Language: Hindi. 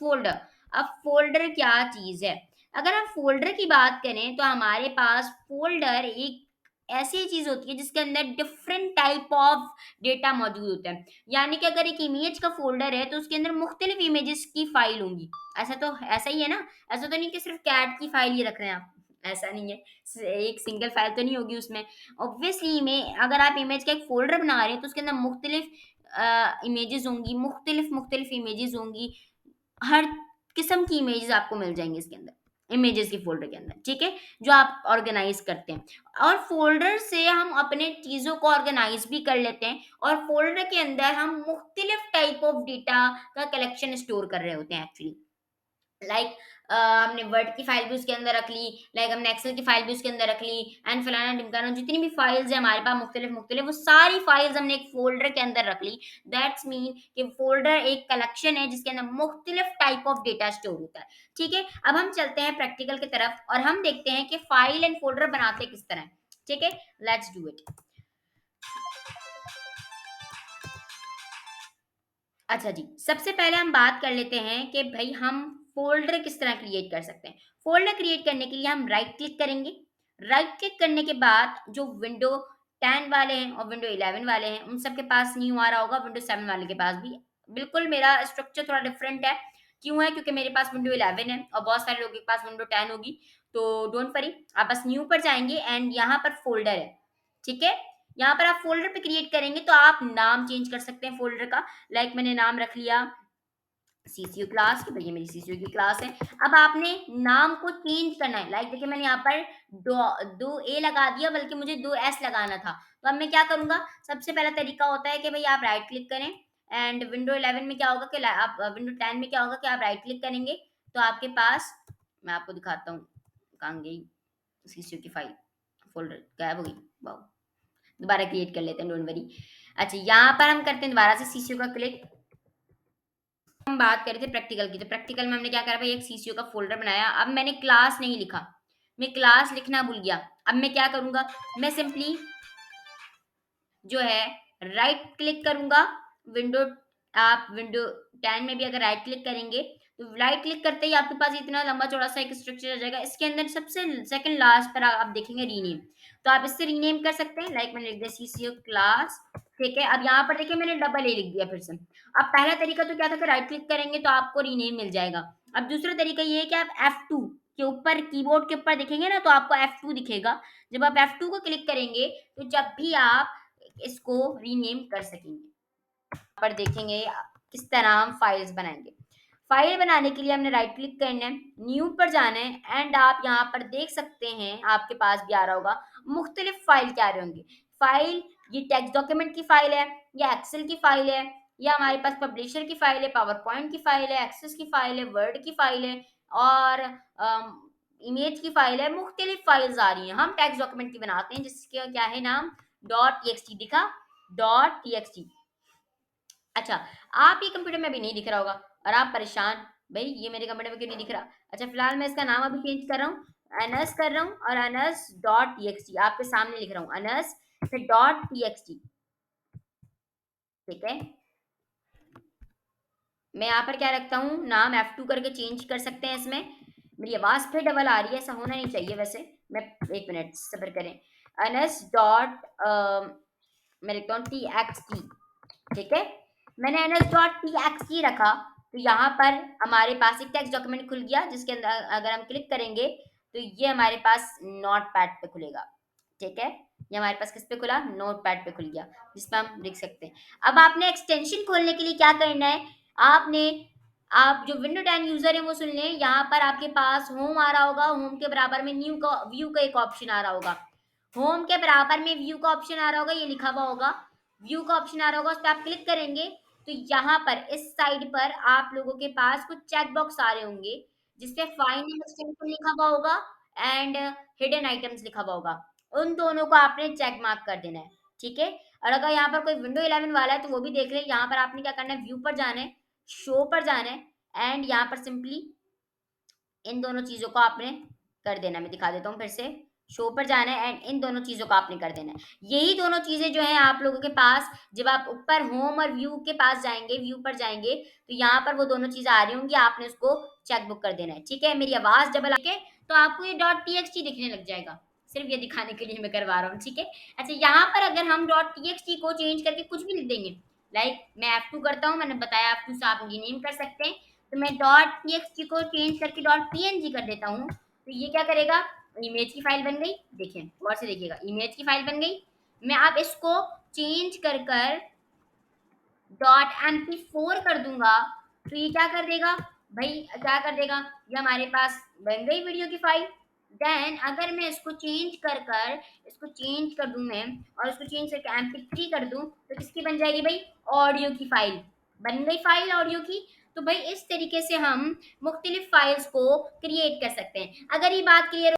फ़ोल्डर। अब फ़ोल्डर क्या चीज़ है? अगर हम फ़ोल्डर की बात करें तो हमारे पास फ़ोल्डर एक ऐसी चीज़ होती है जिसके अंदर डिफरेंट टाइप ऑफ डेटा मौजूद होता है। यानी कि अगर एक इमेज का फ़ोल्डर है तो उसके अंदर मुख्तलिफ इमेजेस की फ़ाइल होंगी। ऐसा ही है ना? ऐसा तो नहीं कि सिर्फ़ कैट की फ़ाइल ही रख रहे हैं आप, ऐसा नहीं है। एक सिंगल फ़ाइल तो नहीं होगी उसमें। ऑब्वियसली में अगर आप इमेज का एक फ़ोल्डर बना रहे हैं तो उसके अंदर मुख्तलिफ इमेजेस होंगी, मुख्तलिफ इमेजेस होंगी। हर किस्म की इमेजेस आपको मिल जाएँगी इसके अंदर, इमेजेस के फ़ोल्डर के अंदर, ठीक है? जो आप ऑर्गेनाइज़ करते हैं और फ़ोल्डर से हम अपने चीज़ों को ऑर्गेनाइज़ भी कर लेते हैं और फ़ोल्डर के अंदर हम मुख्तलिफ टाइप ऑफ डेटा का कलेक्शन स्टोर कर रहे होते हैं एक्चुअली। लाइक हमने वर्ड की फाइल भी उसके अंदर रख ली, लाइक हमने एक्सेल की फाइल भी उसके अंदर रख ली एंड फलाना-ढिमकाना जितनी भी फाइल्स हैं हमारे पास मुख्तलिफ वो सारी फाइल्स हमने एक फ़ोल्डर के अंदर रख ली। दैट्स मीन कि फ़ोल्डर एक कलेक्शन है जिसके अंदर मुख्तलिफ टाइप ऑफ डेटा स्टोर होता है। ठीक है? अब हम चलते हैं प्रैक्टिकल की तरफ और हम देखते हैं कि फाइल एंड फ़ोल्डर बनाते किस तरह हैं। ठीक है? Let's do it. अच्छा जी, सबसे पहले हम बात कर लेते हैं कि भई हम फ़ोल्डर किस तरह क्रिएट कर सकते हैं। फ़ोल्डर क्रिएट करने के लिए हम राइट क्लिक करेंगे। राइट क्लिक करने के बाद जो विंडो 10 वाले हैं और विंडो 11 वाले हैं, उन सब के पास न्यू आ रहा होगा, विंडो 7 वाले के पास भी। बिल्कुल मेरा स्ट्रक्चर थोड़ा डिफरेंट है। क्यों है? क्योंकि मेरे पास विंडो 11 है और बहुत सारे लोगों के पास विंडो 10 होगी। तो डोंट वरी, आप बस न्यू पर जाएँगे एंड यहाँ पर फ़ोल्डर है, ठीक है? यहाँ पर आप फ़ोल्डर पे क्रिएट करेंगे तो आप नाम चेंज कर सकते हैं फ़ोल्डर का। लाइक मैंने नाम रख लिया सीसीयू क्लास कि भैया मेरी सीसीयू की क्लास है। अब आपने नाम को चेंज करना है। लाइक देखिए मैंने यहाँ पर दो ए लगा दिया बल्कि मुझे 2 एस लगाना था। तो अब मैं क्या करूँगा? सबसे पहला तरीका होता है कि भई आप राइट क्लिक करें एंड विंडो 11 में क्या होगा कि आप विंडो 10 में क्या होगा कि आप राइट क्लिक करेंगे तो आपके पास मैं आपको दिखाता हूँ, कहाँ गई सीसीयू की फाइल, फ़ोल्डर गायब हो गई। वाओ! दोबारा क्रिएट कर लेते हैं, डोंट वरी। अच्छा, यहाँ पर हम करते हैं दोबारा से सीसीयू का क्लिक। हम बात कर रहे थे प्रैक्टिकल की, तो प्रैक्टिकल में हमने क्या करा भाई एक सीसीओ का फ़ोल्डर बनाया। अब मैंने क्लास नहीं लिखा, मैं क्लास लिखना भूल गया। अब मैं क्या करूँगा, मैं सिंपली जो है राइट क्लिक करूँगा, विंडो आप विंडो 10 में भी अगर राइट क्लिक करेंगे, तो राइट क्लिक करते ही आपके पास इतना लंबा-चौड़ा सा एक स्ट्रक्चर आ जाएगा। इसके अंदर सबसे सेकंड लास्ट पर आप देखेंगे रीनेम, तो आप इससे रीनेम कर सकते हैं। लाइक मैंने लिख दिया सीसीओ क्लास, ठीक है? अब यहाँ पर देखिए मैंने डबल ए लिख दिया फिर से। अब पहला तरीका तो क्या था कि राइट क्लिक करेंगे तो आपको रीनेम मिल जाएगा। अब दूसरा तरीका ये है कि आप F2 के ऊपर कीबोर्ड के ऊपर देखेंगे ना तो आपको F2 दिखेगा। जब आप F2 को क्लिक करेंगे, तो जब भी आप इसको रीनेम कर सकेंगे। पर देखेंगे किस तरह हम फाइल्स बनाएँगे। फाइल बनाने के लिए हमने राइट क्लिक करना है, न्यू पर जाना है एंड आप यहाँ पर देख सकते हैं, आपके पास भी आ रहा होगा, मुख्तलिफ फाइल क्या आ रहे होंगे। फाइल ये टेक्स्ट डॉक्यूमेंट की फाइल है, या एक्सेल की फाइल है, या हमारे पास पब्लिशर की फाइल है, पावर पॉइंट की फाइल है, एक्सेस की फाइल है, वर्ड की फाइल है और इमेज की फाइल है, मुख्तलिफ फाइल्स आ रही हैं। हम टेक्स्ट डॉक्यूमेंट की बनाते हैं जिसका क्या है नाम डॉट टीएक्सटी दिखा, डॉट टीएक्सटी। अच्छा, आप ये कंप्यूटर में अभी नहीं दिख रहा होगा और आप परेशान, भई ये मेरे कंप्यूटर में क्यों नहीं दिख रहा? अच्छा, फिलहाल मैं इसका नाम अभी चेंज कर रहा हूँ, अनस कर रहा हूँ और अनस डॉट टीएक्सटी आपके सामने लिख रहा हूँ, अनस फिर डॉट टीएक्सटी, ठीक है? मैं यहाँ पर क्या रखता हूँ, नाम F2 करके चेंज कर सकते हैं इसमें। मेरी आवाज़ फिर डबल आ रही है, ऐसा होना नहीं चाहिए वैसे। मैं 1 मिनट सब्र करें। अनस डॉट मैं लिखता हूँ टीएक्सटी, ठीक है? मैंने ns.txt रखा, तो यहाँ पर हमारे पास एक टेक्स्ट डॉक्यूमेंट खुल गया जिसके अंदर अगर हम क्लिक करेंगे, तो ये हमारे पास नोटपैड पे खुलेगा, ठीक है? ये हमारे पास किस पे खुला? नोटपैड पे खुल गया, जिस पे हम लिख सकते हैं। अब आपने एक्सटेंशन खोलने के लिए क्या करना है, आपने आप जो विंडो 10 यूज़र हैं वो सुन लें, यहाँ पर आपके पास होम आ रहा होगा, होम के बराबर में न्यू का व्यू का एक ऑप्शन आ रहा होगा। होम के बराबर में व्यू का ऑप्शन आ रहा होगा, ये लिखा हुआ होगा। व्यू का ऑप्शन आ रहा होगा, उस पे आप क्लिक करेंगे, तो यहाँ पर इस साइड पर आप लोगों के पास कुछ चेक बॉक्स आ रहे होंगे, जिसपे फाइंड एक्सटेंशन लिखा हुआ होगा एंड हिडन आइटम्स लिखा हुआ होगा। उन दोनों को आपने चेक मार्क कर देना है, ठीक है? और अगर यहाँ पर कोई विंडो 11 वाला है, तो वो भी देख लें। यहाँ पर आपने क्या करना है, व्यू पर जाना है, शो पर जाना है एंड यहाँ पर सिंपली इन दोनों चीज़ों को आपने कर देना। मैं दिखा देता हूँ फिर से। शो पर जाना है एंड इन दोनों चीज़ों को आपने कर देना है। यही दोनों चीज़ें जो हैं आप लोगों के पास, जब आप ऊपर होम और व्यू के पास जाएँगे, व्यू पर जाएँगे, तो यहाँ पर वो दोनों चीज़ें आ रही होंगी, आपने उसको चेक बुक कर देना है, ठीक है? मेरी आवाज़ डबल ठीक है? तो आपको ये .txt दिखने लग जाएगा, सिर्फ़ ये दिखाने के लिए मैं करवा रहा हूँ, ठीक है? अच्छा, यहाँ पर अगर हम .txt को चेंज करके कुछ भी लिख देंगे, लाइक मैं F2 करता हूँ, मैंने बताया F2 से आप रीनेम कर सकते हैं, तो मैं .txt को चेंज करके .png कर देता हूँ, तो ये क्या करेगा, इमेज की फाइल बन गई। देखिए, गौर से देखिएगा, इमेज की फाइल बन गई। मैं अब इसको चेंज कर कर .mp4 कर दूँगा, तो ये क्या कर देगा? भई क्या कर देगा? ये हमारे पास बन गई वीडियो की फाइल। देन अगर मैं इसको चेंज कर दूँ मैं और इसको चेंज करके mp3 कर दूँ, तो किसकी बन जाएगी भई? ऑडियो की फाइल। बन गई फाइल ऑडियो की। तो भई इस तरीके से हम मुख्तलिफ फाइल्स को क्रिएट कर सकते हैं। अगर ये बात क्लियर